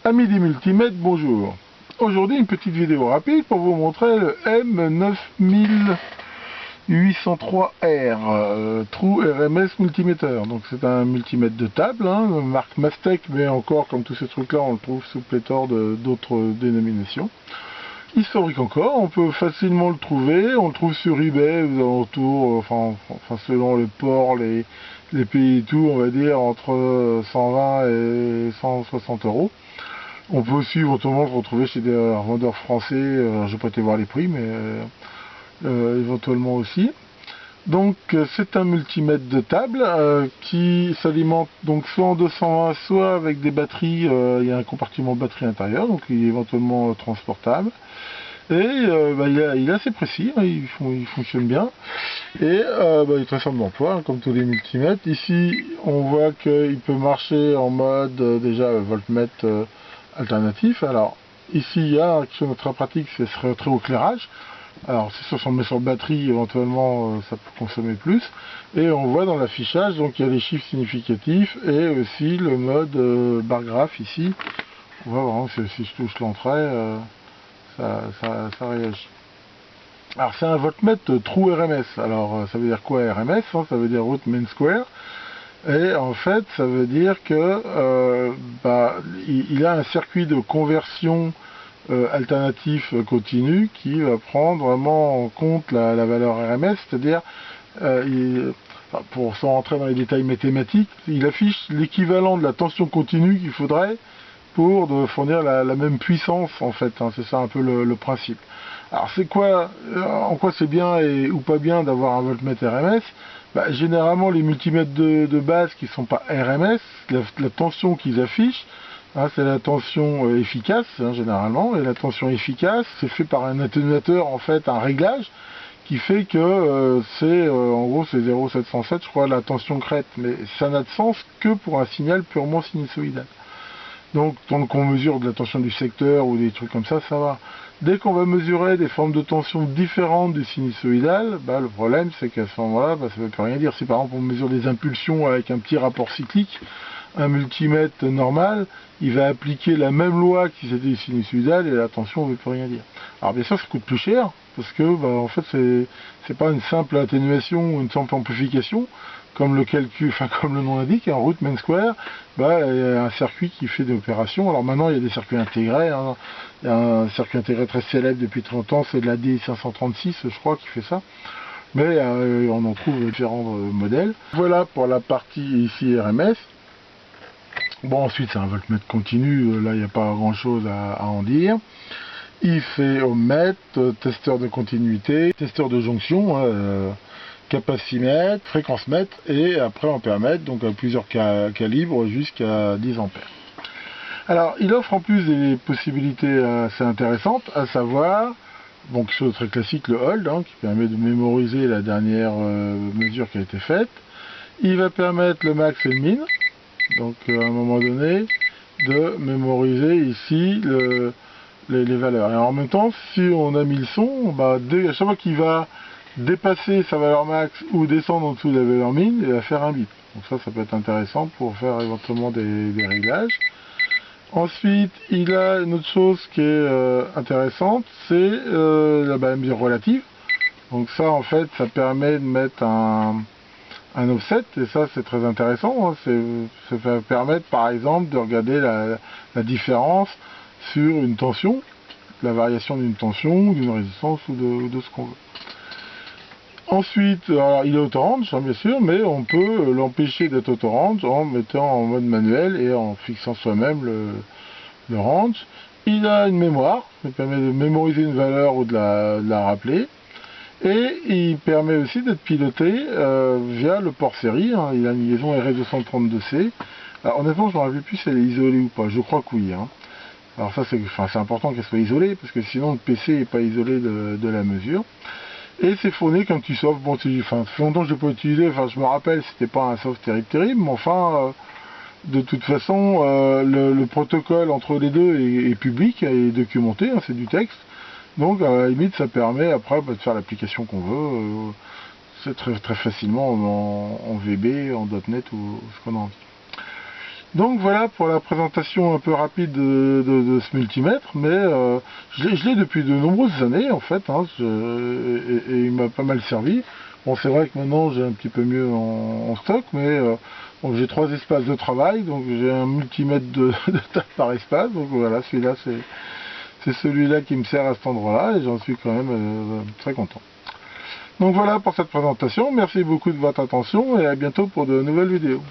Amis des multimètres, bonjour. Aujourd'hui, une petite vidéo rapide pour vous montrer le M9803R, True RMS Multimeter. Donc c'est un multimètre de table, marque Mastec, mais encore, comme tous ces trucs-là, on le trouve sous pléthore d'autres dénominations. Historique encore, on peut facilement le trouver, on le trouve sur eBay, aux alentours, enfin selon le port, les pays et tout, on va dire entre 120 et 160 euros. On peut aussi éventuellement le retrouver chez des revendeurs français, je vais pas été voir les prix, mais éventuellement aussi. Donc c'est un multimètre de table qui s'alimente donc soit en 220, soit avec des batteries, il y a un compartiment batterie intérieur, donc il est éventuellement transportable. Et il est assez précis, il fonctionne bien. Et il est très simple d'emploi, comme tous les multimètres. Ici, on voit qu'il peut marcher en mode déjà voltmètre alternatif. Alors, ici, il y a quelque chose de très pratique, ce serait très haut éclairage. Alors, si on met sur batterie, éventuellement, ça peut consommer plus. Et on voit dans l'affichage, donc il y a les chiffres significatifs et aussi le mode bar graphe ici. On voit vraiment que si je touche l'entrée, ça réagit. Alors c'est un voltmètre True RMS. Alors ça veut dire quoi RMS, ça veut dire Root Mean Square. Et en fait ça veut dire que il a un circuit de conversion alternatif continu qui va prendre vraiment en compte la valeur RMS, c'est-à-dire pour sans rentrer dans les détails mathématiques, il affiche l'équivalent de la tension continue qu'il faudrait pour fournir la même puissance en fait, c'est ça un peu le principe. Alors c'est quoi, en quoi c'est bien ou pas bien d'avoir un voltmètre RMS? Généralement les multimètres de base qui ne sont pas RMS, la tension qu'ils affichent, c'est la tension efficace généralement, et la tension efficace c'est fait par un atténuateur en fait, un réglage qui fait que en gros c'est 0,707 je crois la tension crête, mais ça n'a de sens que pour un signal purement sinusoïdal. Donc, tant qu'on mesure de la tension du secteur ou des trucs comme ça, ça va. Dès qu'on va mesurer des formes de tension différentes du sinusoïdal, le problème c'est qu'à ce moment-là, ça ne veut plus rien dire. Si par exemple on mesure des impulsions avec un petit rapport cyclique, un multimètre normal, il va appliquer la même loi que si c'était du sinusoïdal et la tension ne veut plus rien dire. Alors bien sûr ça coûte plus cher, parce que en fait c'est pas une simple atténuation ou une simple amplification, comme le calcul, comme le nom l'indique, un Root Mean Square, il y a un circuit qui fait des opérations. Alors maintenant il y a des circuits intégrés, il y a un circuit intégré très célèbre depuis très longtemps, c'est de la D536 je crois qui fait ça. Mais on en trouve différents modèles. Voilà pour la partie ici RMS. Bon ensuite c'est un voltmètre continu, là il n'y a pas grand chose à en dire. Il fait ohmmètre, testeur de continuité, testeur de jonction, capacimètre, fréquence-mètre et après ampère-mètre, donc à plusieurs calibres jusqu'à 10 ampères. Alors il offre en plus des possibilités assez intéressantes, à savoir, quelque chose de très classique, le hold, qui permet de mémoriser la dernière mesure qui a été faite. Il va permettre le max et le min, donc à un moment donné, de mémoriser ici les valeurs. Et en même temps, si on a mis le son, à chaque fois qu'il va dépasser sa valeur max ou descendre en dessous de la valeur min, il va faire un bip. Donc ça peut être intéressant pour faire éventuellement des réglages. Ensuite, il a une autre chose qui est intéressante, c'est la mesure relative. Donc ça, en fait, ça permet de mettre un offset, et ça c'est très intéressant, ça va permettre par exemple de regarder la différence sur une tension, la variation d'une tension, d'une résistance ou de ce qu'on veut. Ensuite, alors, il est auto-range bien sûr, mais on peut l'empêcher d'être auto-range en mettant en mode manuel et en fixant soi-même le range. Il a une mémoire, ça permet de mémoriser une valeur ou de la rappeler. Et il permet aussi d'être piloté via le port série, il a une liaison RS232C. Alors honnêtement je ne me rappelle plus si elle est isolée ou pas, je crois que oui. Alors ça c'est important qu'elle soit isolée, parce que sinon le PC n'est pas isolé de la mesure. Et c'est fourni comme tu soft, ça fait longtemps que je n'ai pas utilisé, je me rappelle c'était pas un soft terrible, mais enfin de toute façon le protocole entre les deux est public, est documenté, c'est du texte. Donc à la limite ça permet après de faire l'application qu'on veut, c'est très facilement en VB, en .NET ou ce qu'on a envie. Donc voilà pour la présentation un peu rapide de ce multimètre, mais je l'ai depuis de nombreuses années en fait, hein, et il m'a pas mal servi. Bon, c'est vrai que maintenant j'ai un petit peu mieux en stock, mais bon, j'ai 3 espaces de travail, donc j'ai un multimètre de taille par espace, donc voilà, celui-là c'est celui-là qui me sert à cet endroit-là, et j'en suis quand même très content. Donc voilà pour cette présentation, merci beaucoup de votre attention, et à bientôt pour de nouvelles vidéos.